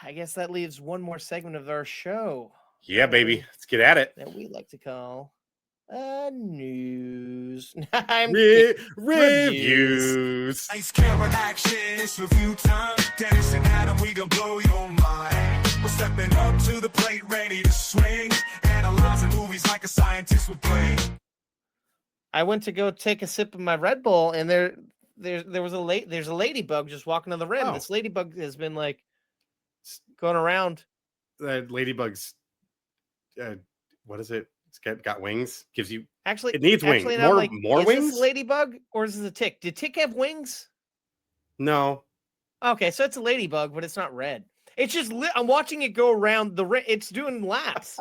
I guess that leaves one more segment of our show. Yeah, baby. Let's get at it. That we like to call news. I'm kidding. Reviews. Reviews. Ice camera action, it's review time. Dennis and Adam, we gon' blow your mind. We're stepping up to the plate, ready to swing. Analyzing movies like a scientist would play. I went to go take a sip of my Red Bull, and there's a ladybug just walking on the rim. Oh. This ladybug has been like going around. Ladybug's, what is it? It's got wings. Gives you Actually, it needs wings. And I'm like, more is wings. This a ladybug or is this a tick? Did tick have wings? No. Okay, so it's a ladybug, but it's not red. It's just I'm watching it go around the rim. It's doing laps.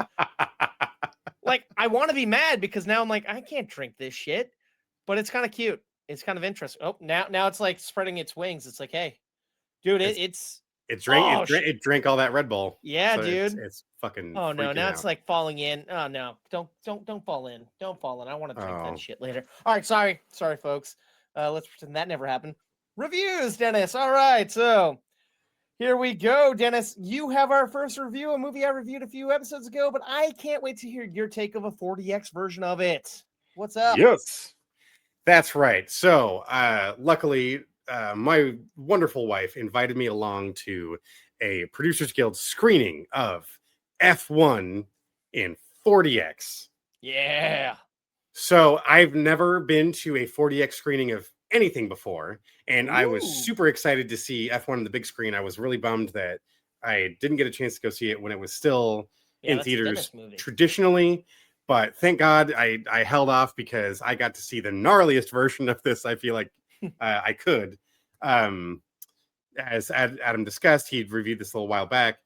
Like, I want to be mad because now I'm like, I can't drink this shit, but it's kind of cute. It's kind of interesting. Oh, now it's like spreading its wings. It's like, hey, dude, it drank all that Red Bull. Yeah, so dude. It's fucking. Oh no, now out. it's like falling in. Oh no, don't fall in. Don't fall in. I want to drink that shit later. All right, sorry, folks. Let's pretend that never happened. Reviews, Dennis. All right, so here we go, Dennis. You have our first review, a movie I reviewed a few episodes ago, but I can't wait to hear your take of a 40X version of it. What's up? Yes, that's right. So, luckily, my wonderful wife invited me along to a Producers Guild screening of F1 in 40X. Yeah. So I've never been to a 40X screening of anything before, and I was super excited to see F1 on the big screen. I was really bummed that I didn't get a chance to go see it when it was still in theaters traditionally, but thank God I held off because I got to see the gnarliest version of this. I feel like I could. As Adam discussed, he'd reviewed this a little while back.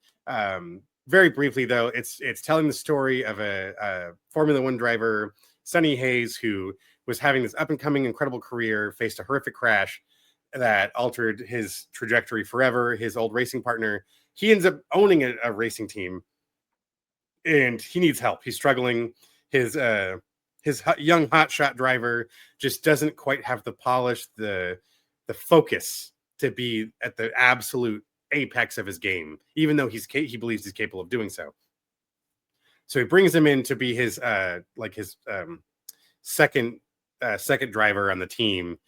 Very briefly, though, it's telling the story of a Formula One driver, Sonny Hayes, who was having this up-and-coming incredible career, faced a horrific crash that altered his trajectory forever. His old racing partner, he ends up owning a racing team, and he needs help. He's struggling. His young hotshot driver just doesn't quite have the polish, the focus to be at the absolute apex of his game, even though he believes he's capable of doing so. So he brings him in to be his second driver on the team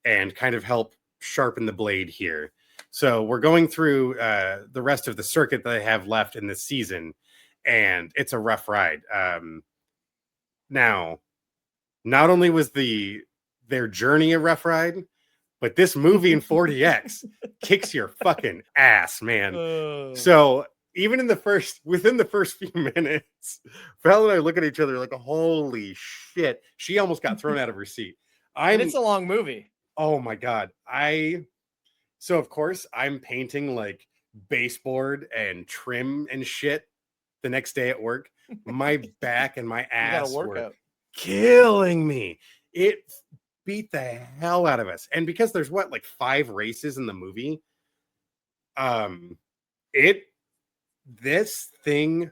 and kind of help sharpen the blade here. So we're going through the rest of the circuit that they have left in this season, and it's a rough ride. Now, not only was their journey a rough ride, but this movie in 40X kicks your fucking ass, man. So even within the first few minutes, Val and I look at each other like, holy shit. She almost got thrown out of her seat. And it's a long movie. Oh my God. So of course I'm painting like baseboard and trim and shit the next day at work. My back and my ass were killing me. It beat the hell out of us. And because there's like 5 races in the movie, this thing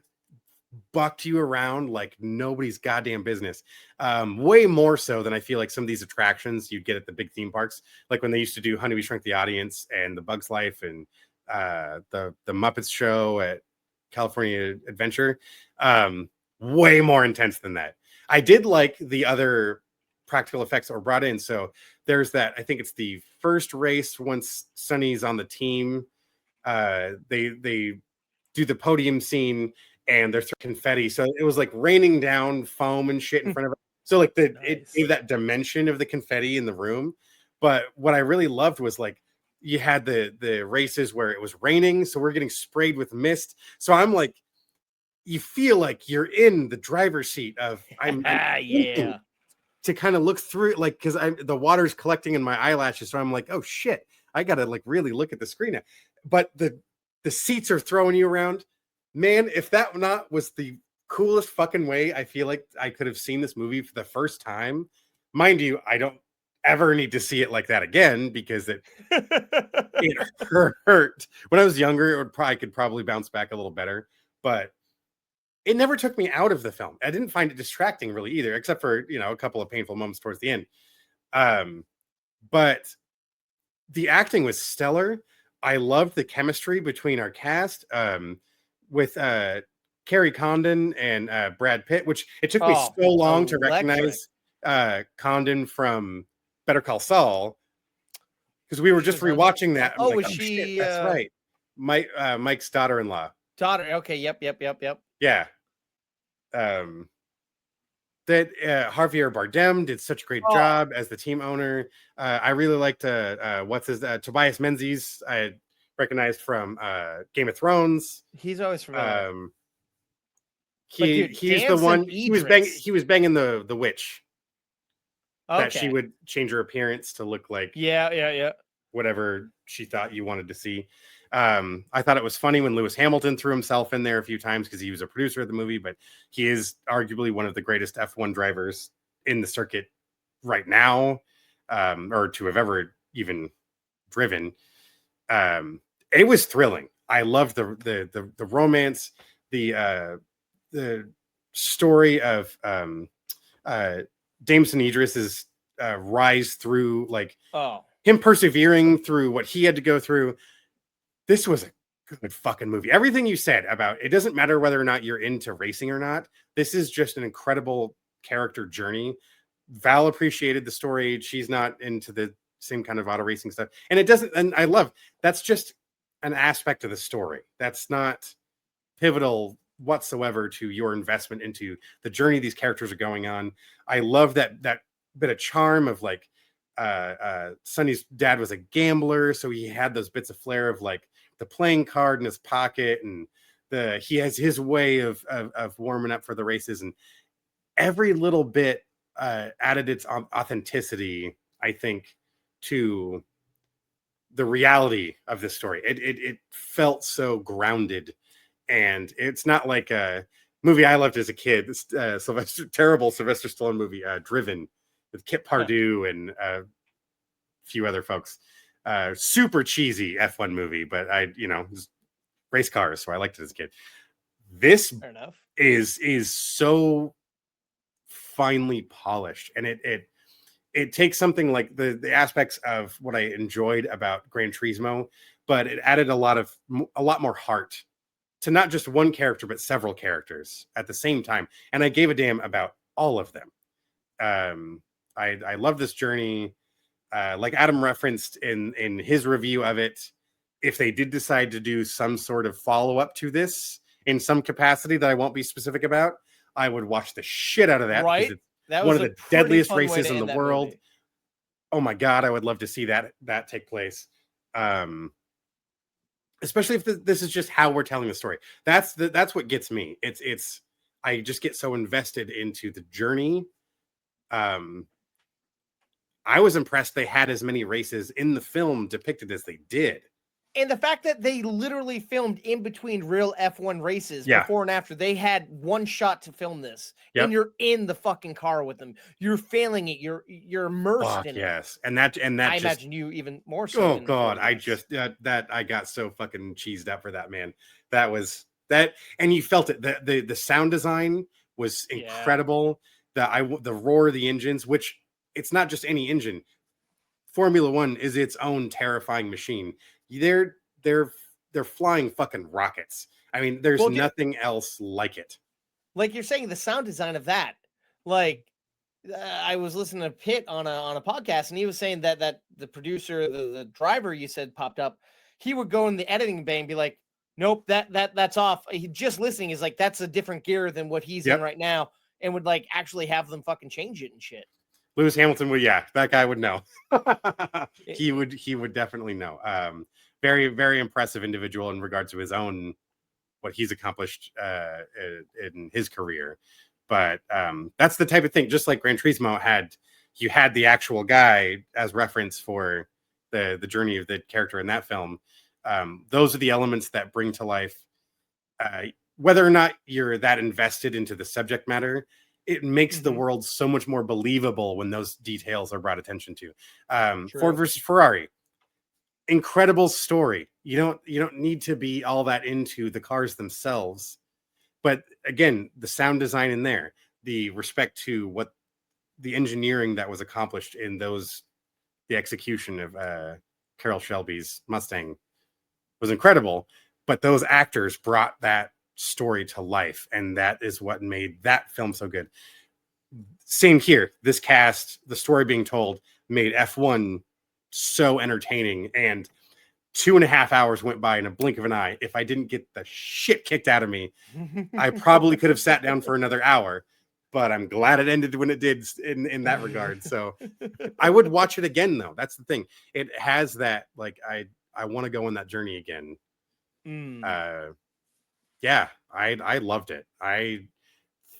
bucked you around like nobody's goddamn business. Way more so than I feel like some of these attractions you get at the big theme parks, like when they used to do Honey, We Shrunk the Audience and the Bug's Life and the Muppets show at California Adventure. Way more intense than that. I did like the other practical effects that were brought in. So there's that, I think it's the first race once Sonny's on the team. They do the podium scene and they're throwing confetti. So it was like raining down foam and shit in front of it. So like it gave that dimension of the confetti in the room. But what I really loved was like you had the races where it was raining, so we're getting sprayed with mist. So I'm like, you feel like you're in the driver's seat of I'm yeah. To kind of look through, like, because the water's collecting in my eyelashes, so I'm like, oh shit, I gotta like really look at the screen now. But the seats are throwing you around, man. If that not was the coolest fucking way I feel like I could have seen this movie for the first time, mind you, I don't ever need to see it like that again because it hurt. When I was younger, I could probably bounce back a little better, but it never took me out of the film. I didn't find it distracting really either, except for, a couple of painful moments towards the end. But the acting was stellar. I loved the chemistry between our cast, with Carrie Condon and Brad Pitt, which it took me so long to recognize Condon from Better Call Saul, because we were just rewatching that. I'm like, was she? Shit, that's right, Mike's daughter-in-law. Daughter. Okay. Yep. Yeah. That Javier Bardem did such a great job as the team owner. I really liked Tobias Menzies. I recognized from Game of Thrones. He's always familiar. He's the one. He was banging the witch. Okay. That she would change her appearance to look like whatever she thought you wanted to see. I thought it was funny when Lewis Hamilton threw himself in there a few times because he was a producer of the movie, but he is arguably one of the greatest F1 drivers in the circuit right now, or to have ever even driven. It was thrilling. I loved the romance, the story of Jameson Idris's rise through, like him persevering through what he had to go through. This was a good fucking movie. Everything you said about it doesn't matter whether or not you're into racing or not. This is just an incredible character journey. Val appreciated the story. She's not into the same kind of auto racing stuff. And it doesn't, and I love, that's just an aspect of the story. That's not pivotal whatsoever to your investment into the journey these characters are going on. I love that bit of charm of like, Sonny's dad was a gambler, so he had those bits of flair of like the playing card in his pocket, and he has his way of warming up for the races, and every little bit added its authenticity, I think, to the reality of this story. It felt so grounded, and it's not like a movie I loved as a kid. This terrible Sylvester Stallone movie, Driven, with Kip Pardue and a few other folks. Super cheesy F1 movie, but race cars, so I liked it as a kid. This is so finely polished, and it takes something like the aspects of what I enjoyed about Gran Turismo, but it added a lot more heart to not just one character, but several characters at the same time. And I gave a damn about all of them. I love this journey. Like Adam referenced in his review of it, if they did decide to do some sort of follow-up to this in some capacity that I won't be specific about, I would watch the shit out of that. Right. That was one of the deadliest races in the world. Movie. Oh my God, I would love to see that take place. Especially if this is just how we're telling the story. That's what gets me. It's I just get so invested into the journey. I was impressed they had as many races in the film depicted as they did. And the fact that they literally filmed in between real F1 races before and after, they had one shot to film this. Yep. And you're in the fucking car with them. You're feeling it. You're immersed in it. Yes. And that I imagine you even more so. Oh God. I just I got so fucking cheesed up for that, man. That was that, and you felt it. The sound design was incredible. The roar of the engines, which it's not just any engine. Formula One is its own terrifying machine. They're flying fucking rockets. I mean, there's nothing else like it. Like you're saying, the sound design of that. Like I was listening to Pitt on a podcast, and he was saying that the producer, the driver you said popped up, he would go in the editing bay and be like, "Nope, that's off." He just listening is like, "That's a different gear than what he's in right now," and would like actually have them fucking change it and shit. Lewis Hamilton would, that guy would know. he would definitely know. Very, very impressive individual in regards to his own, what he's accomplished in his career. But that's the type of thing, just like Gran Turismo you had the actual guy as reference for the journey of the character in that film. Those are the elements that bring to life, whether or not you're that invested into the subject matter, it makes the world so much more believable when those details are brought attention to. Ford versus Ferrari, incredible story. You don't need to be all that into the cars themselves, but again, the sound design in there, the respect to what the engineering that was accomplished in the execution of Carroll Shelby's Mustang was incredible, but those actors brought that story to life, and that is what made that film so good. Same here. This cast, the story being told, made F1 so entertaining, and 2.5 hours went by in a blink of an eye. If I didn't get the shit kicked out of me, I probably could have sat down for another hour, but I'm glad it ended when it did in that regard. So I would watch it again, though. That's the thing. It has that, like, I want to go on that journey again. Yeah, I loved it. I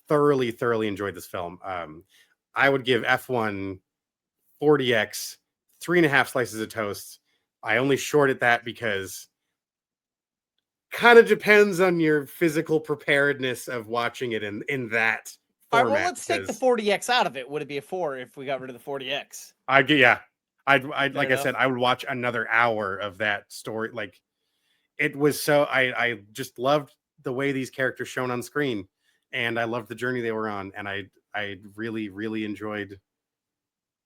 thoroughly enjoyed this film. I would give F1 40x 3.5 slices of toast. I only shorted that because kind of depends on your physical preparedness of watching it in that All format. right, well, let's take the 40x out of it. Would it be a 4 if we got rid of the 40x? I'd like I said, I would watch another hour of that story. Like, it was so I just loved the way these characters shown on screen, and I loved the journey they were on, and I really enjoyed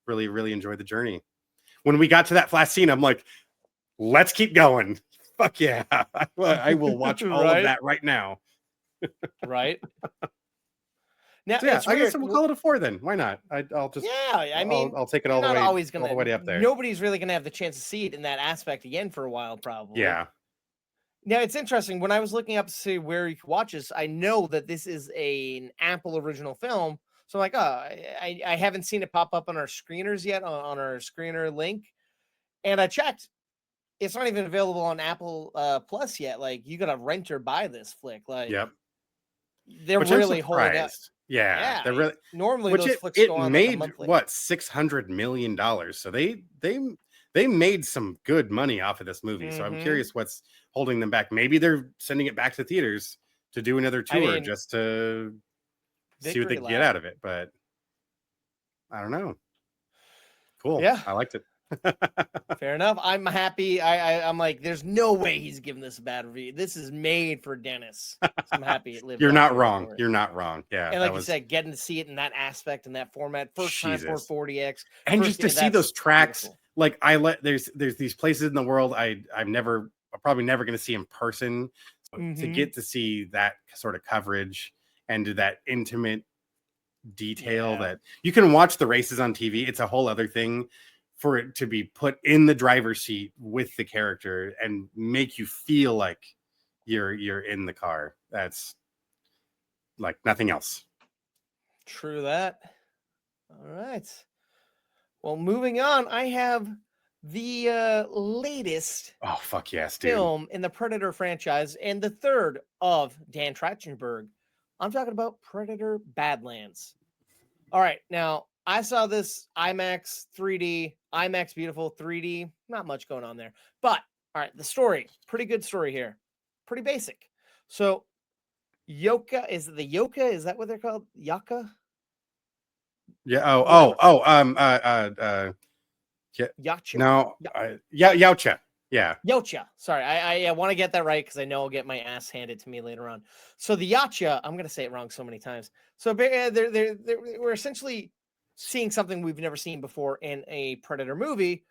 the journey. When we got to that last scene, I'm like, let's keep going. Fuck yeah. I will watch all of that right now. Right. Now, So yeah, it's I weird. guess we'll call it a 4 then. Why not? I'll just I mean, I'll take it all the way all the way up there. Nobody's really gonna have the chance to see it in that aspect again for a while, probably. Yeah. Now, it's interesting. When I was looking up to see where you could watch this, I know that this is an Apple original film. So I'm like, oh, I haven't seen it pop up on our screeners yet, on our screener link. And I checked. It's not even available on Apple Plus yet. Like, you gotta rent or buy this flick. Like, Yep. They're Which really holding up. Yeah, they're really normally which those it flicks go on made like a monthly. what $600 million. So they made some good money off of this movie. So I'm curious what's holding them back. Maybe they're sending it back to theaters to do another tour just to see what they can get out of it. But I don't know. Cool. Yeah, I liked it. Fair enough. I'm happy. I'm like, there's no way he's giving this a bad review. This is made for Dennis. So I'm happy it lived. You're not wrong. You're not wrong. Yeah. And like you said, getting to see it in that aspect, in that format, first time for 40x, and just to see those tracks. Beautiful. Like there's these places in the world I'm probably never going to see in person. So to get to see that sort of coverage and do that intimate detail that you can watch the races on TV. It's a whole other thing for it to be put in the driver's seat with the character and make you feel like you're in the car. That's like nothing else. True that. All right. Well, moving on, I have the latest film in the Predator franchise and the third of Dan Trachtenberg. I'm talking about Predator Badlands. All right, now I saw this IMAX 3D, IMAX beautiful 3D, not much going on there. But all right, the story, pretty good story here. Pretty basic. So Yoka, is that what they're called? Yaka? Yeah. Yacha. No. Yautja. Yeah. Yautja. Sorry, I want to get that right because I know I'll get my ass handed to me later on. So the Yautja, I'm gonna say it wrong so many times. So we're essentially seeing something we've never seen before in a Predator movie.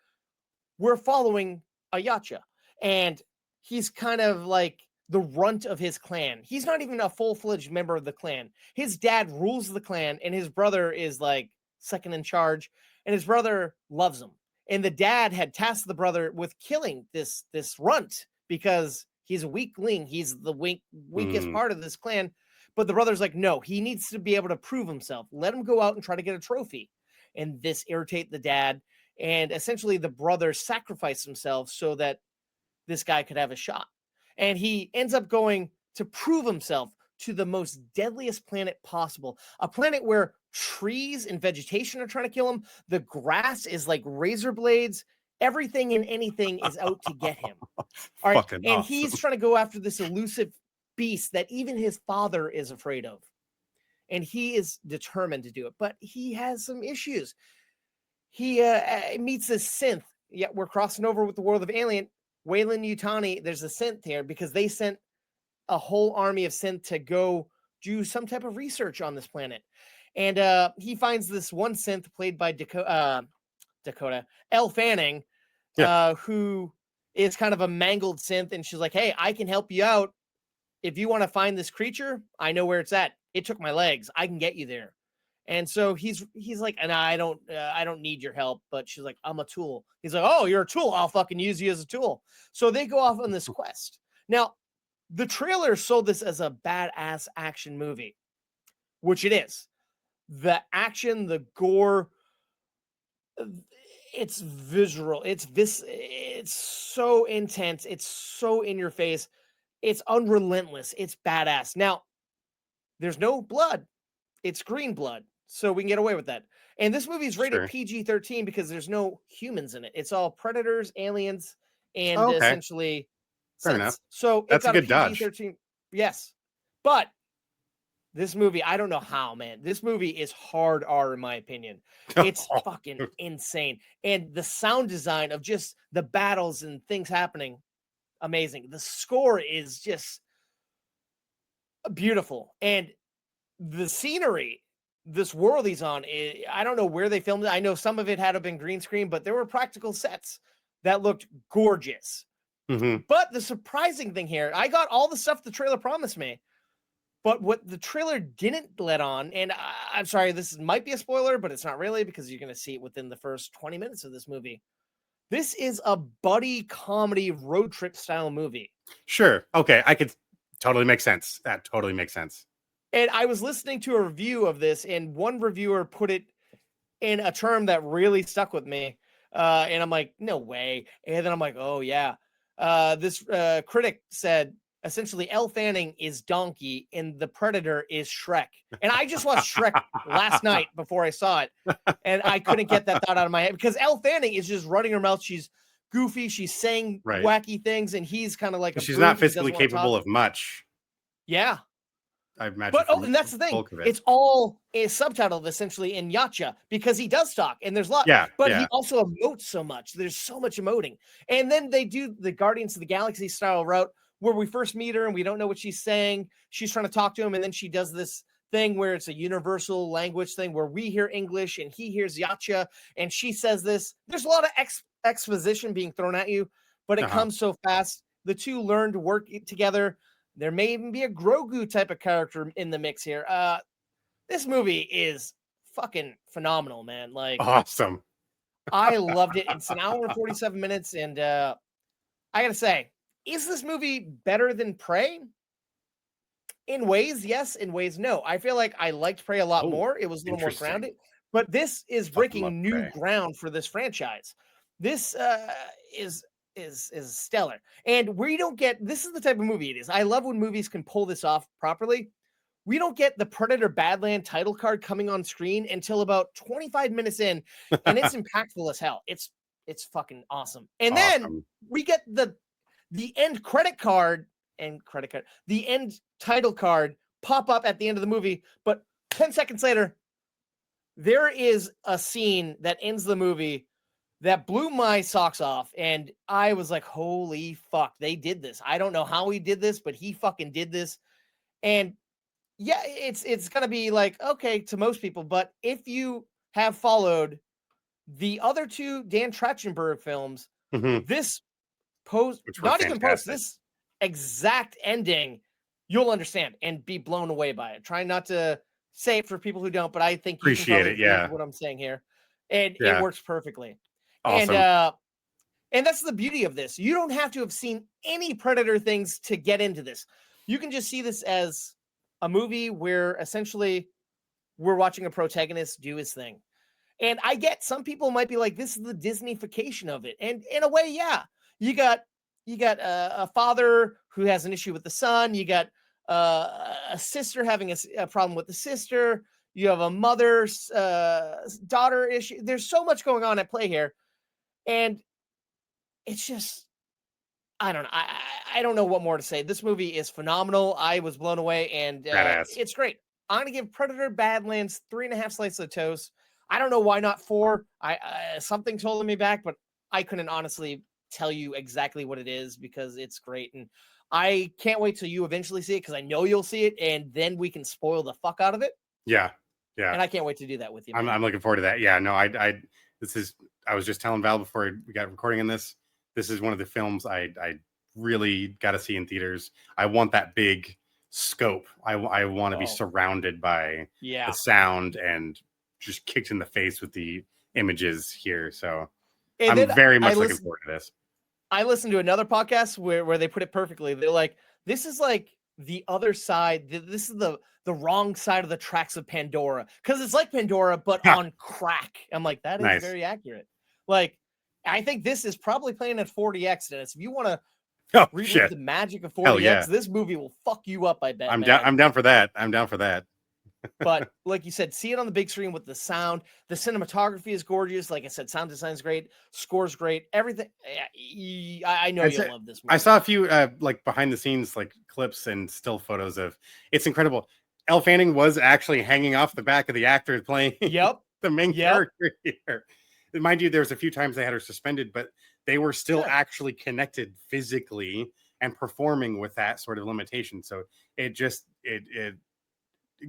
We're following a Yautja, and he's kind of like the runt of his clan. He's not even a full-fledged member of the clan. His dad rules the clan, and his brother is like second in charge, and his brother loves him. And the dad had tasked the brother with killing this runt because he's a weakling. He's the weakest part of this clan. But the brother's like, no, he needs to be able to prove himself. Let him go out and try to get a trophy. And this irritated the dad. And essentially the brother sacrificed himself so that this guy could have a shot. And he ends up going to prove himself to the most deadliest planet possible. A planet where trees and vegetation are trying to kill him. The grass is like razor blades. Everything and anything is out to get him. All right. And awesome. He's trying to go after this elusive beast that even his father is afraid of. And he is determined to do it. But he has some issues. He meets this synth. Yeah, we're crossing over with the world of Alien. Weyland-Yutani, there's a synth here because they sent a whole army of synth to go do some type of research on this planet. And he finds this one synth played by Dakota Elle Fanning, who is kind of a mangled synth, and she's like, "Hey, I can help you out. If you want to find this creature, I know where it's at. It took my legs. I can get you there." And so he's like, "And I don't need your help." But she's like, "I'm a tool." He's like, "Oh, you're a tool. I'll fucking use you as a tool." So they go off on this quest. Now, the trailer sold this as a badass action movie, which it is. The action, the gore, it's visual. It's so intense. It's so in your face. It's unrelentless. It's badass. Now, there's no blood. It's green blood, so we can get away with that. And this movie is rated Sure. PG-13 because there's no humans in it. It's all predators, aliens, and Oh, okay. essentially Fair synths. enough. So it That's a got a good dodge. PG-13. Yes, but this movie, I don't know how, man. This movie is hard R in my opinion. It's fucking insane. And the sound design of just the battles and things happening, amazing. The score is just beautiful. And the scenery, this world he's on, I don't know where they filmed it. I know some of it had to been green screen, but there were practical sets that looked gorgeous. Mhm. But the surprising thing here, I got all the stuff the trailer promised me. But what the trailer didn't let on, and I'm sorry, this might be a spoiler, but it's not really because you're going to see it within the first 20 minutes of this movie. This is a buddy comedy road trip style movie. Sure. Okay. I could totally make sense. That totally makes sense. And I was listening to a review of this, and one reviewer put it in a term that really stuck with me. And I'm like, no way. And then I'm like, oh, yeah. This critic said, essentially, Elle Fanning is Donkey and the Predator is Shrek. And I just watched Shrek last night before I saw it. And I couldn't get that thought out of my head because Elle Fanning is just running her mouth. She's goofy. She's saying Right. wacky things. And he's kind of like She's not physically capable of much. Yeah. I imagine. But and that's the thing. It's all is subtitled essentially in Yacha because he does talk and there's a lot. Yeah. But he also emotes so much. There's so much emoting. And then they do the Guardians of the Galaxy style route where we first meet her and we don't know what she's saying. She's trying to talk to him, and then she does this thing where it's a universal language thing where we hear English and he hears Yacha, and she says this. There's a lot of exposition being thrown at you, but it comes so fast. The two learn to work together. There may even be a Grogu type of character in the mix here. This movie is fucking phenomenal, man. Like, awesome. I loved it. It's an hour and 47 minutes. And I got to say, is this movie better than Prey? In ways, yes. In ways, no. I feel like I liked Prey a lot more. It was a little more grounded. But this is breaking new ground for this franchise. This is stellar. And we don't get, this is the type of movie it is. I love when movies can pull this off properly. We don't get the Predator Badlands title card coming on screen until about 25 minutes in, and it's impactful as hell. It's fucking awesome. And then we get the end credit card and the end title card pop up at the end of the movie, but 10 seconds later, there is a scene that ends the movie that blew my socks off, and I was like, holy fuck, they did this. I don't know how he did this, but he fucking did this. And yeah, it's gonna be like, okay, to most people, but if you have followed the other two Dan Trachtenberg films, this this exact ending, you'll understand and be blown away by it. Try not to say it for people who don't, but I think you appreciate it. Yeah, what I'm saying here, and it works perfectly. Awesome. And that's the beauty of this. You don't have to have seen any Predator things to get into this. You can just see this as a movie where essentially we're watching a protagonist do his thing. And I get some people might be like, this is the Disneyfication of it. And in a way, yeah, you got a father who has an issue with the son. You got a sister having a problem with the sister. You have a mother's daughter issue. There's so much going on at play here. And it's just, I don't know. I don't know what more to say. This movie is phenomenal. I was blown away, and it's great. I'm going to give Predator Badlands 3.5 slices of toast. I don't know why not 4. Something's holding me back, but I couldn't honestly tell you exactly what it is because it's great. And I can't wait till you eventually see it because I know you'll see it, and then we can spoil the fuck out of it. Yeah. And I can't wait to do that with you. I'm looking forward to that. Yeah, no, I was just telling Val before we got recording on this this is one of the films I really got to see in theaters. I want that big scope. I want to be surrounded by the sound and just kicked in the face with the images here. So And I'm very much looking forward to this. I listened to another podcast where they put it perfectly. They're like, this is like the other side. This is the wrong side of the tracks of Pandora, because it's like Pandora but on crack. I'm like, that is very accurate. Like, I think this is probably playing at 40x, Dennis. If you want to relive the magic of 40x, this movie will fuck you up, I bet. I'm down for that. I'm down for that. But like you said, see it on the big screen with the sound. The cinematography is gorgeous. Like I said, sound design is great. Score's great. Everything. I know you'll love this movie. I saw a few like behind the scenes like clips and still photos of. It's incredible. Elle Fanning was actually hanging off the back of the actor playing the main character here. Mind you, there was a few times they had her suspended, but they were still actually connected physically and performing with that sort of limitation. So it just it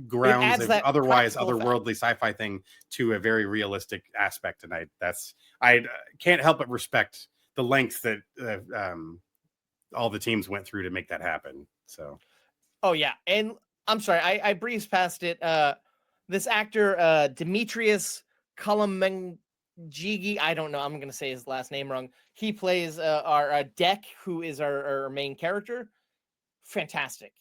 grounds an otherwise otherworldly sci-fi thing to a very realistic aspect, and I can't help but respect the lengths that all the teams went through to make that happen. So and I'm sorry, I breezed past it. This actor Demetrius Kalamengigi, I don't know, I'm gonna say his last name wrong. He plays our Deck, who is our main character. Fantastic.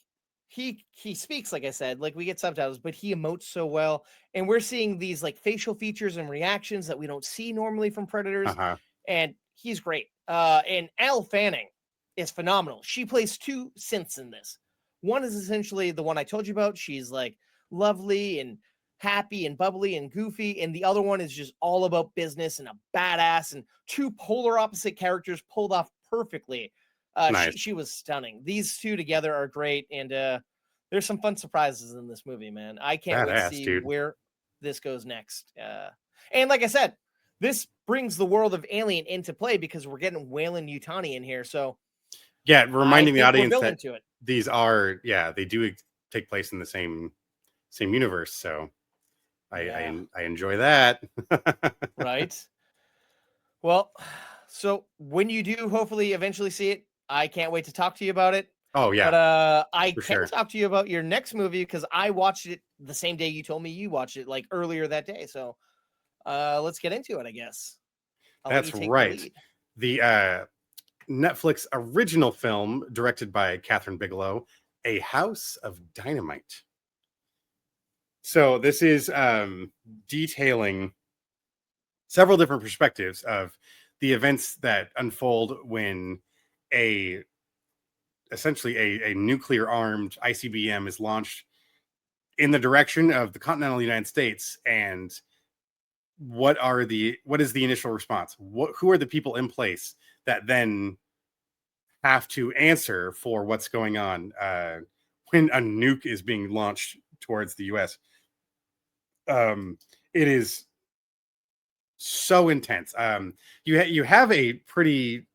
He speaks, like I said, like we get subtitles, but he emotes so well, and we're seeing these like facial features and reactions that we don't see normally from Predators, and he's great. And Elle Fanning is phenomenal. She plays two synths in this. One is essentially the one I told you about. She's like lovely and happy and bubbly and goofy, and the other one is just all about business and a badass, and two polar opposite characters pulled off perfectly. She was stunning. These two together are great, and there's some fun surprises in this movie, man. I can't wait to see where this goes next. And like I said, this brings the world of Alien into play because we're getting Wayland Yutani in here. So reminding the audience that these are they do take place in the same universe. So I enjoy that. Right. Well, so when you do hopefully eventually see it, I can't wait to talk to you about it. Oh yeah. But I can talk to you about your next movie because I watched it the same day you told me you watched it, like earlier that day. So let's get into it, I guess. That's right. The Netflix original film directed by Catherine Bigelow, A House of Dynamite. So this is detailing several different perspectives of the events that unfold when essentially a nuclear armed ICBM is launched in the direction of the continental United States, and what is the initial response? Who are the people in place that then have to answer for what's going on when a nuke is being launched towards the US? It is so intense. You have a pretty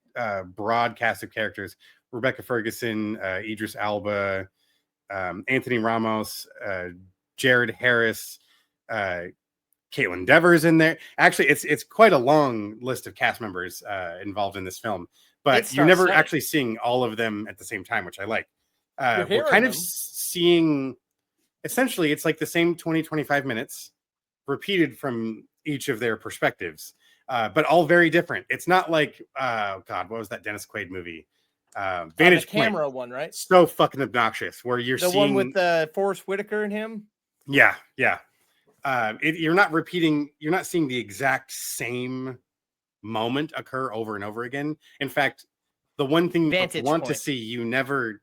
broad cast of characters: Rebecca Ferguson, Idris Elba, Anthony Ramos, Jared Harris, Caitlin Devers in there. Actually, it's quite a long list of cast members involved in this film, but you're never actually seeing all of them at the same time, which I like. We're kind of seeing, essentially, it's like the same 20-25 minutes repeated from each of their perspectives, but all very different. It's not like, God, what was that Dennis Quaid movie? Vantage the camera one, right? So fucking obnoxious. Where you're seeing one with Forrest Whitaker and him. Yeah. You're not seeing the exact same moment occur over and over again. In fact, the one thing you want to see, you never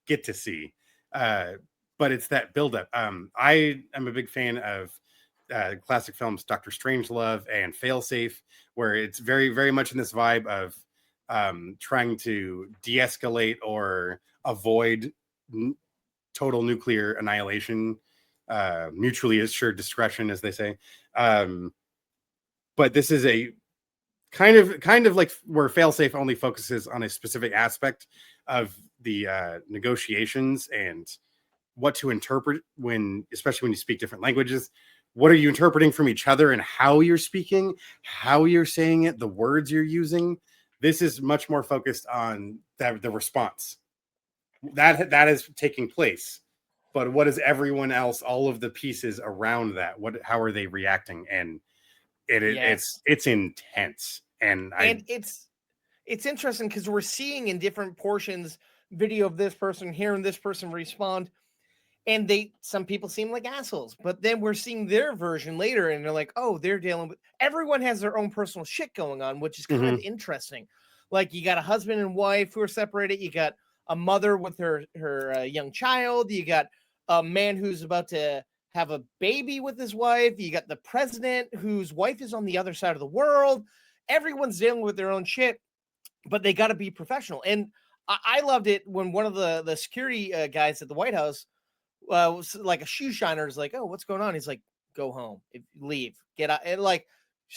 get to see. But it's that buildup. I am a big fan of classic films, Dr. Strangelove and Failsafe, where it's very, very much in this vibe of trying to de-escalate or avoid total nuclear annihilation, mutually assured discretion, as they say. But this is a kind of like where Failsafe only focuses on a specific aspect of the negotiations and what to interpret especially when you speak different languages. What are you interpreting from each other and how you're speaking, how you're saying it, the words you're using? This is much more focused on the response that is taking place. But what is everyone else, all of the pieces around that? How are they reacting? And it's intense. And it's interesting because we're seeing in different portions video of this person hearing this person respond, and some people seem like assholes, but then we're seeing their version later and they're like, oh, they're dealing with, everyone has their own personal shit going on, which is kind of interesting. Like, you got a husband and wife who are separated, you got a mother with her young child, you got a man who's about to have a baby with his wife, you got the president whose wife is on the other side of the world. Everyone's dealing with their own shit, but they got to be professional. And I loved it when one of the security guys at the White House was like a shoe shiner, is like, oh, what's going on? He's like, go home, leave, get out. And like,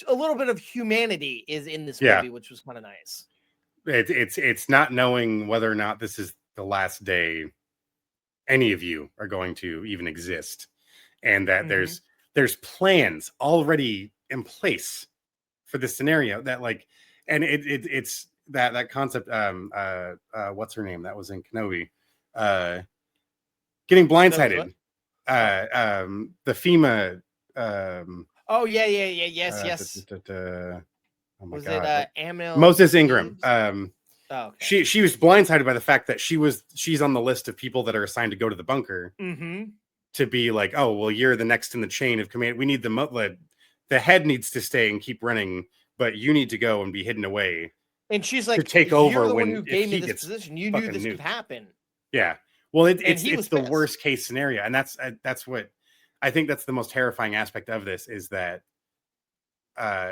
a little bit of humanity is in this movie, which was kind of nice. It's not knowing whether or not this is the last day any of you are going to even exist, and that there's plans already in place for this scenario, that like, and it's that concept. What's her name that was in Kenobi? Getting blindsided. The FEMA. Oh yeah, yes. Oh my was God. it Moses Ingram? Okay. She was blindsided by the fact that she's on the list of people that are assigned to go to the bunker to be like, oh well, you're the next in the chain of command. We need the head needs to stay and keep running, but you need to go and be hidden away. And she's like, to take over the when one who gave me this gets position. You knew this could happen. Yeah. Well, it's the pissed. worst case scenario, and that's what I think that's the most terrifying aspect of this, is that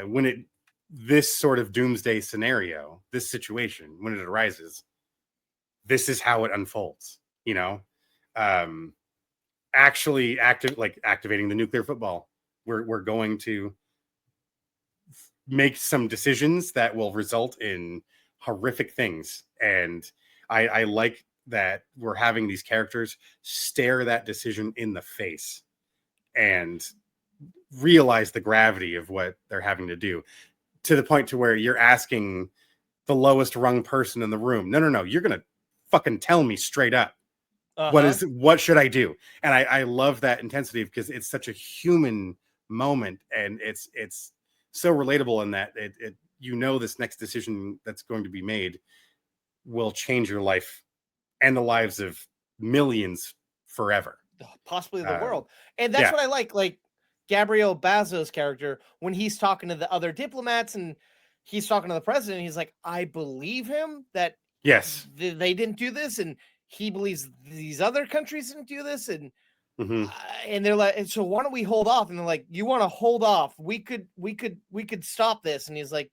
when this sort of doomsday scenario, this situation, when it arises, this is how it unfolds. You know, actually activating the nuclear football. We're going to make some decisions that will result in horrific things, and I like that we're having these characters stare that decision in the face and realize the gravity of what they're having to do, to the point to where you're asking the lowest rung person in the room, no, you're gonna fucking tell me straight up what should I do. And I love that intensity, because it's such a human moment, and it's so relatable in that it this next decision that's going to be made will change your life and the lives of millions forever, possibly the world. And that's what I like Gabriel Bazo's character, when he's talking to the other diplomats and he's talking to the president, he's like, I believe him that they didn't do this, and he believes these other countries didn't do this, and and they're like, and so why don't we hold off? And they're like, you want to hold off? We could stop this. And he's like,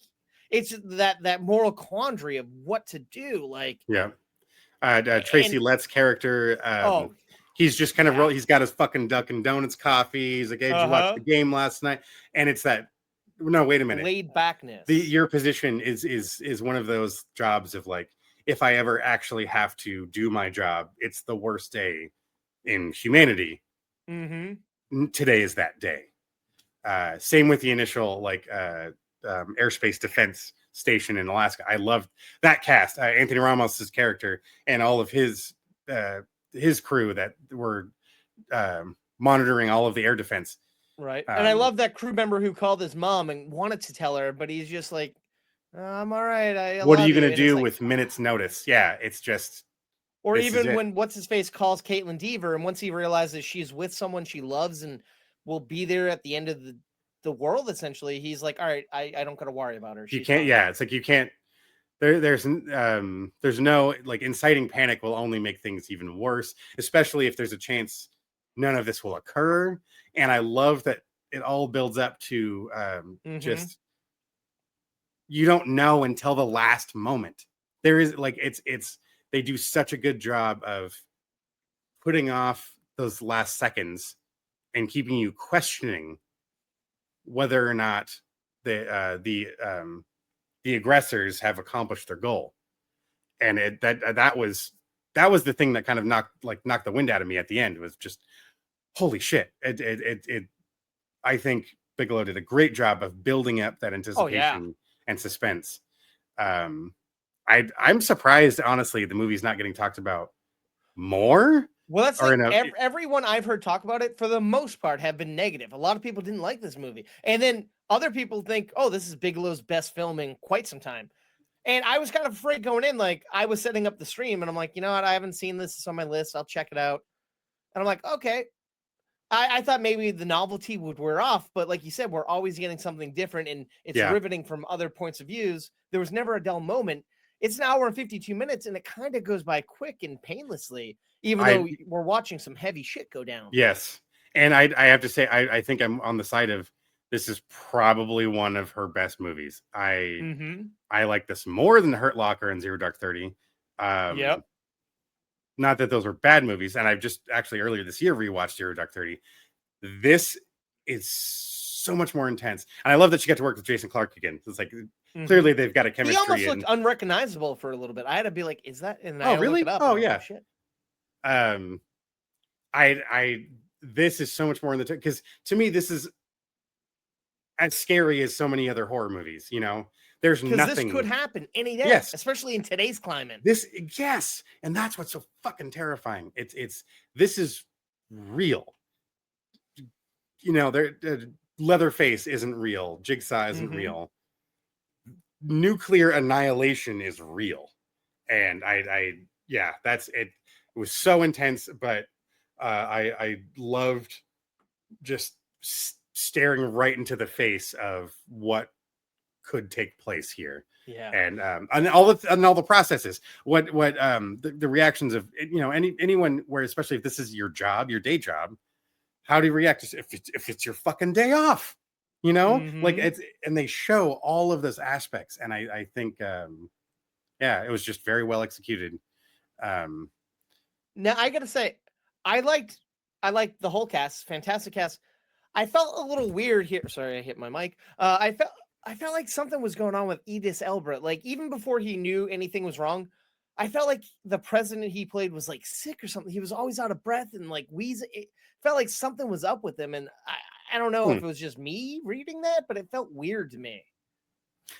it's that moral quandary of what to do. Like, Tracy Lett's character, he's just kind of he's got his fucking Dunkin' Donuts coffee. He's like, hey, did you watch the game last night? And it's that, no, wait a minute, laid backness. Your position is one of those jobs of like, if I ever actually have to do my job, it's the worst day in humanity. Today is that day. Same with the initial airspace defense station in Alaska. I loved that cast. Anthony Ramos's character and all of his crew that were monitoring all of the air defense. Right. And I love that crew member who called his mom and wanted to tell her, but he's just like, I'm all right. What are you going to do with minutes notice? Yeah, it's just. Or even when what's his face calls Caitlin Deaver, and once he realizes she's with someone she loves and will be there at the end of the world, essentially, he's like, all right, I don't got to worry about her. You can't. Yeah, it's like you can't. There's no, like, inciting panic will only make things even worse, especially if there's a chance none of this will occur. And I love that it all builds up to just, you don't know until the last moment. There is like, they do such a good job of putting off those last seconds and keeping you questioning whether or not the aggressors have accomplished their goal. And that was the thing that kind of knocked the wind out of me at the end. Was just, holy shit. I think Bigelow did a great job of building up that anticipation and suspense. I'm surprised, honestly, the movie's not getting talked about more. Well, that's Or like everyone I've heard talk about it for the most part have been negative. A lot of people didn't like this movie, and then other people think, "Oh, this is Bigelow's best film in quite some time." And I was kind of afraid going in. Like I was setting up the stream, and I'm like, you know what? I haven't seen this. It's on my list. I'll check it out. And I'm like, okay. I thought maybe the novelty would wear off, but like you said, we're always getting something different, and it's riveting from other points of views. There was never a dull moment. It's an hour and 52 minutes, and it kind of goes by quick and painlessly, even though we're watching some heavy shit go down. Yes. And I have to say, I think I'm on the side of this is probably one of her best movies. I like this more than Hurt Locker and Zero Dark 30. Yep. Not that those were bad movies. And I've just actually earlier this year rewatched Zero Dark 30. This is so much more intense. And I love that she got to work with Jason Clarke again. It's like clearly they've got a chemistry. He almost looked unrecognizable for a little bit. I had to be like, is that? And I really? Look it up, oh, yeah. Like, shit. This is so much more in the because to me this is as scary as so many other horror movies. You know, there's nothing. This could happen any day, especially in today's climate. And that's what's so fucking terrifying. This is real. You know, Leatherface isn't real. Jigsaw isn't real. Nuclear annihilation is real, and that's it. It was so intense, but I loved just staring right into the face of what could take place here. Yeah, and all the processes. What the reactions of anyone where, especially if this is your job, your day job, how do you react if it's your fucking day off? You know, like and they show all of those aspects, and I think it was just very well executed. Now I gotta say, I liked the whole cast, fantastic cast. I felt a little weird here. Sorry, I hit my mic. I felt like something was going on with Idris Elba. Like even before he knew anything was wrong, I felt like the president he played was like sick or something. He was always out of breath and like wheezing. It felt like something was up with him, and I don't know if it was just me reading that, but it felt weird to me.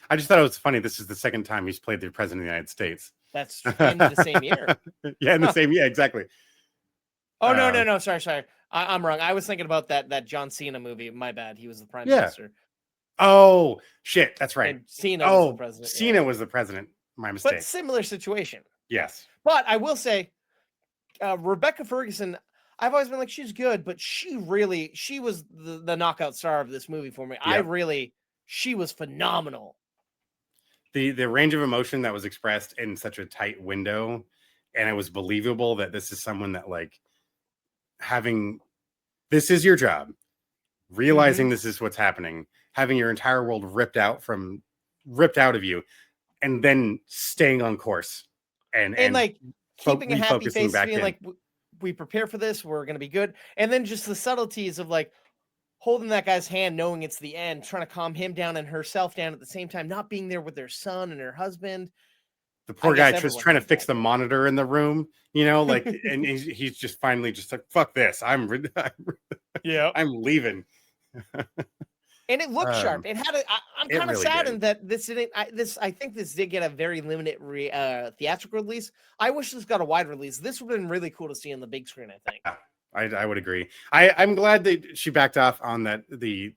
I just thought it was funny. This is the second time he's played the president of the United States. That's in the same year. Yeah, in the same year, exactly. Oh no! Sorry. I'm wrong. I was thinking about that John Cena movie. My bad. He was the prime minister. Oh shit, that's right. And Cena was the president. Cena was the president. My mistake. But similar situation. Yes. But I will say, Rebecca Ferguson, I've always been like, she's good, but she was the knockout star of this movie for me. Yep. She was phenomenal. The range of emotion that was expressed in such a tight window, and it was believable that this is someone that like this is your job, realizing this is what's happening, having your entire world ripped out of you, and then staying on course and like keeping a happy face, being like, we prepare for this, we're going to be good. And then just the subtleties of like holding that guy's hand, knowing it's the end, trying to calm him down and herself down at the same time, not being there with their son and her husband. The poor guy just trying to fix the monitor in the room, you know, like, and he's just finally just like, fuck this. I'm leaving. And it looked sharp. It had I'm kind of saddened that this didn't. I think this did get a very limited theatrical release. I wish this got a wide release. This would have been really cool to see on the big screen. I think. I would agree. I'm glad that she backed off on that the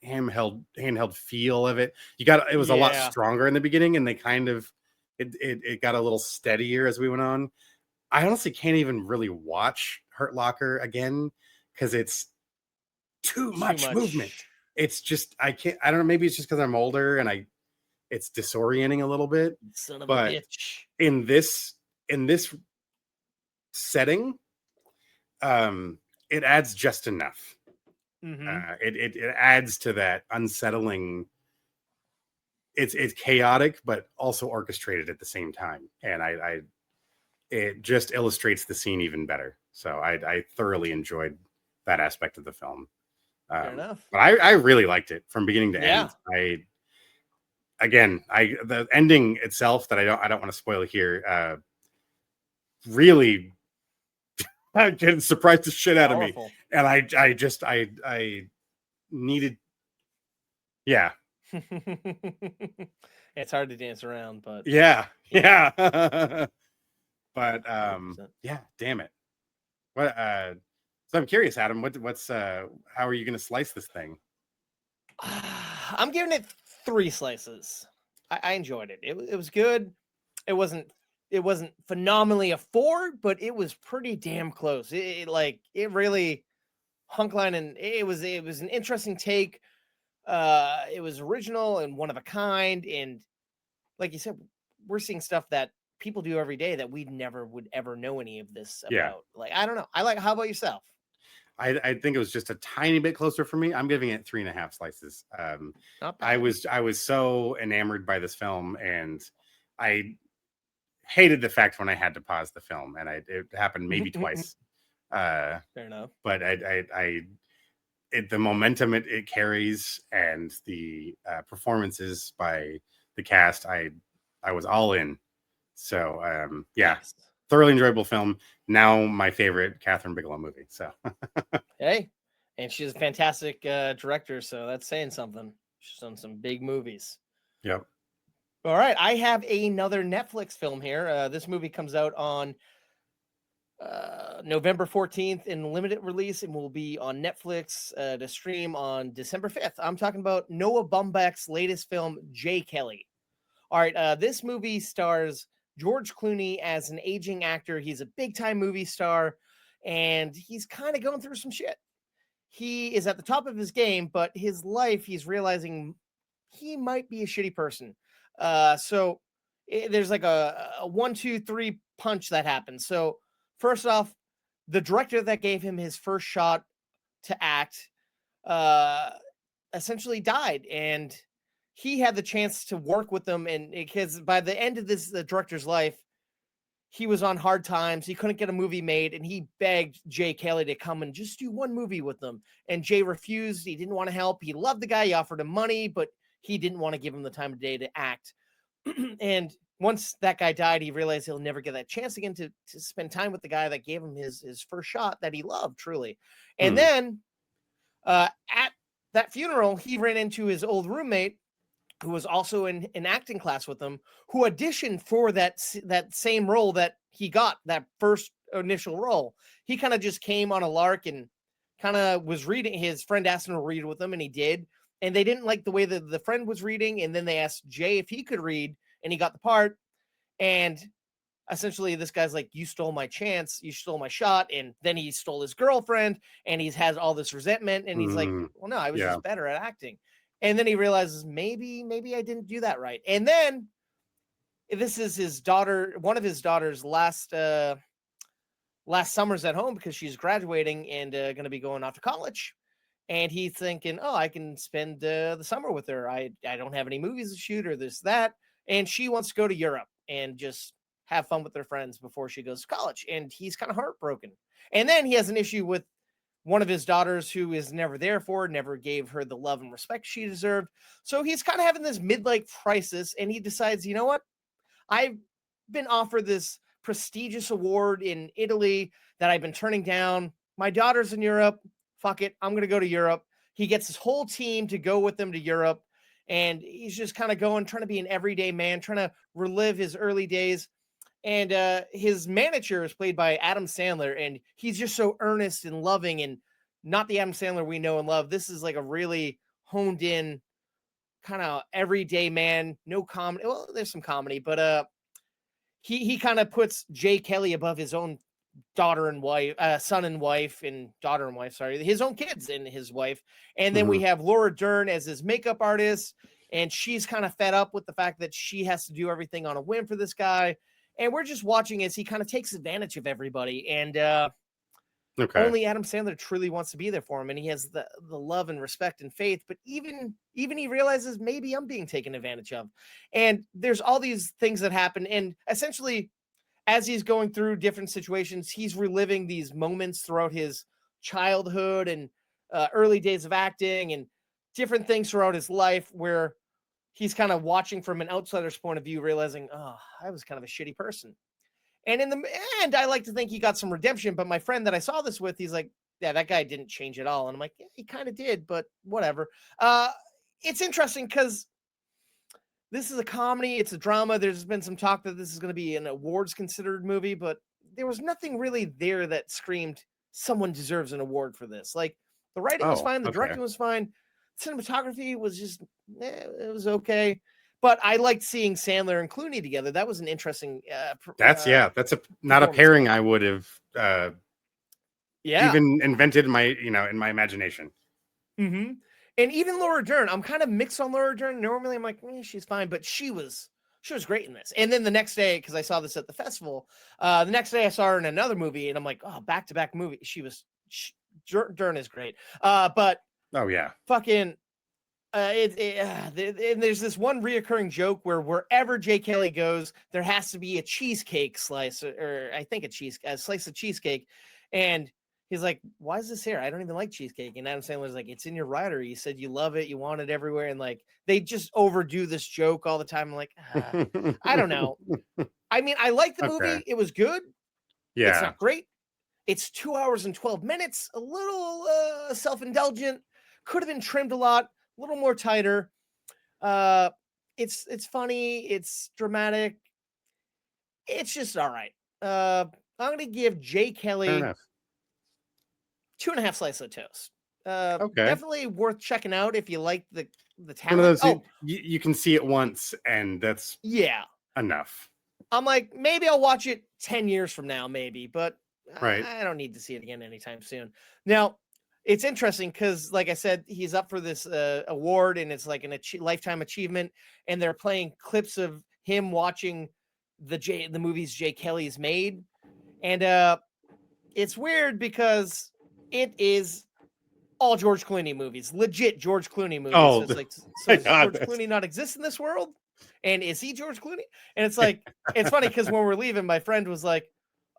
handheld feel of it. It was a lot stronger in the beginning, and they kind of it got a little steadier as we went on. I honestly can't even really watch Hurt Locker again because it's too much movement. It's just I don't know, maybe it's just because I'm older and it's disorienting a little bit. Son of a bitch. In this setting, it adds just enough. It adds to that unsettling. It's chaotic but also orchestrated at the same time, and it just illustrates the scene even better. So I thoroughly enjoyed that aspect of the film. Fair enough. But I really liked it from beginning to end. The ending itself that I don't want to spoil here. Really, it surprised the shit out of me, and I needed. Yeah. It's hard to dance around, but Yeah. But 100%. yeah, damn it. What so I'm curious, Adam, what's how are you gonna slice this thing? I'm giving it 3 slices. I enjoyed it. It was good. It wasn't phenomenally a 4, but it was pretty damn close. It really Hunkline, and it was an interesting take. It was original and one of a kind, and like you said, we're seeing stuff that people do every day that we never would ever know any of this Yeah. about. Like, I don't know. How about yourself? I think it was just a tiny bit closer for me. I'm giving it 3.5 slices. Not I bad. was so enamored by this film, and I hated the fact when I had to pause the film, and it happened maybe twice. Fair enough. But the momentum it carries and the performances by the cast, I was all in. So yeah, Yes. thoroughly enjoyable film. Now my favorite Catherine Bigelow movie. So Hey, and she's a fantastic director, so that's saying something. She's done some big movies. yep. All right, I have another Netflix film here. This movie comes out on November 14th in limited release and will be on Netflix to stream on December 5th. I'm talking about Noah Baumbach's latest film, Jay Kelly. All right, this movie stars George Clooney as an aging actor. He's a big time movie star, and he's kind of going through some shit. He is at the top of his game, but his life, he's realizing he might be a shitty person. So there's like a 1, 2, 3 punch that happens. So first off, the director that gave him his first shot to act essentially died, and he had the chance to work with them. And because by the end of the director's life, he was on hard times. He couldn't get a movie made, and he begged Jay Kelly to come and just do one movie with them. And Jay refused. He didn't want to help. He loved the guy. He offered him money, but he didn't want to give him the time of day to act. And once that guy died, he realized he'll never get that chance again to spend time with the guy that gave him his first shot that he loved truly. And then at that funeral, he ran into his old roommate, who was also in an acting class with him, who auditioned for that same role that he got, that first initial role. He kind of just came on a lark and kind of was reading. His friend asked him to read with him, and he did. And they didn't like the way that the friend was reading. And then they asked Jay if he could read, and he got the part. And essentially, this guy's like, you stole my chance. You stole my shot. And then he stole his girlfriend, and he's has all this resentment. And he's like, well, no, I was just better at acting. And then he realizes maybe I didn't do that right. And then this is his daughter, one of his daughter's last summers at home because she's graduating and going to be going off to college. And he's thinking, oh, I can spend the summer with her. I don't have any movies to shoot or this, that. And she wants to go to Europe and just have fun with her friends before she goes to college. And he's kind of heartbroken. And then he has an issue with one of his daughters who is never there for her, never gave her the love and respect she deserved. So he's kind of having this midlife crisis, and he decides, you know what? I've been offered this prestigious award in Italy that I've been turning down. My daughter's in Europe. Fuck it. I'm going to go to Europe. He gets his whole team to go with him to Europe, and he's just kind of going, trying to be an everyday man, trying to relive his early days. And his manager is played by Adam Sandler, and he's just so earnest and loving, and not the Adam Sandler we know and love. This is like a really honed in kind of everyday man, no comedy. Well, there's some comedy, but he kind of puts Jay Kelly above his own daughter and wife, son and wife, and daughter and wife, sorry, his own kids and his wife. And then we have Laura Dern as his makeup artist, and she's kind of fed up with the fact that she has to do everything on a whim for this guy. And we're just watching as he kind of takes advantage of everybody. And only Adam Sandler truly wants to be there for him. And he has the love and respect and faith. But even he realizes maybe I'm being taken advantage of. And there's all these things that happen. And essentially, as he's going through different situations, he's reliving these moments throughout his childhood and early days of acting and different things throughout his life where he's kind of watching from an outsider's point of view, realizing, oh, I was kind of a shitty person. And in the end, I like to think he got some redemption. But my friend that I saw this with, he's like, yeah, that guy didn't change at all. And I'm like, yeah, he kind of did, but whatever. It's interesting because this is a comedy, it's a drama. There's been some talk that this is going to be an awards considered movie, but there was nothing really there that screamed someone deserves an award for this. Like the writing was fine, the directing was fine, cinematography was just it was okay. But I liked seeing Sandler and Clooney together. That was an interesting. That's not a pairing I would have even invented in my imagination. Mm-hmm. And even Laura Dern, I'm kind of mixed on Laura Dern. Normally, I'm like, she's fine, but she was great in this. And then the next day, because I saw this at the festival, the next day I saw her in another movie, and I'm like, oh, back-to-back movie. Dern is great. But oh yeah, fucking. And there's this one reoccurring joke where wherever Jay Kelly goes, there has to be a cheesecake slice, or I think a slice of cheesecake, and he's like, "Why is this here? I don't even like cheesecake." And Adam Sandler's like, "It's in your rider. You said you love it. You want it everywhere." And like, they just overdo this joke all the time. I'm like, I don't know. I mean, I like the movie. It was good. Yeah, it's not great. It's 2 hours and 12 minutes. A little self-indulgent. Could have been trimmed a lot. A little more tighter. It's funny. It's dramatic. It's just all right. I'm gonna give Jay Kelly 2.5 slices of toast. Definitely worth checking out if you like the talent. One of those you can see it once, and that's enough. I'm like, maybe I'll watch it 10 years from now, maybe, but I don't need to see it again anytime soon. Now, it's interesting because, like I said, he's up for this award, and it's like a lifetime achievement. And they're playing clips of him watching the movies Jay Kelly's made, and it's weird because it is all George Clooney movies, legit George Clooney movies. Oh, so it's like, so does George Clooney not exist in this world? And is he George Clooney? And it's like, it's funny because when we're leaving, my friend was like,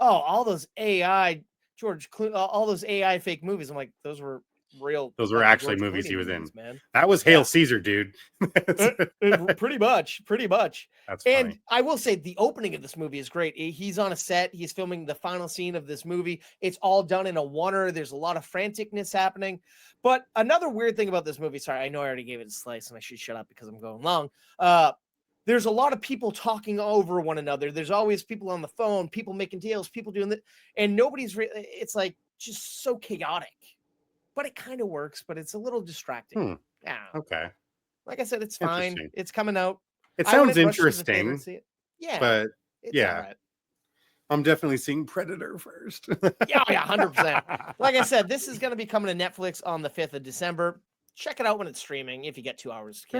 "Oh, all those AI." George Clooney, all those AI fake movies. I'm like, those were real. Those were actually George movies Clooney he was in, man. That was Hail Caesar, dude. Pretty much. That's and funny. I will say the opening of this movie is great. He's on a set. He's filming the final scene of this movie. It's all done in a oneer. There's a lot of franticness happening. But another weird thing about this movie, sorry, I know I already gave it a slice and I should shut up because I'm going long. There's a lot of people talking over one another. There's always people on the phone, people making deals, people doing that, and nobody's it's like just so chaotic. But it kind of works, but it's a little distracting. Yeah. Okay. Like I said, it's fine. It's coming out. It sounds interesting. Yeah. But it's all right. I'm definitely seeing Predator first. Yeah, 100%. Like I said, this is going to be coming to Netflix on the 5th of December. Check it out when it's streaming if you get 2 hours to kill.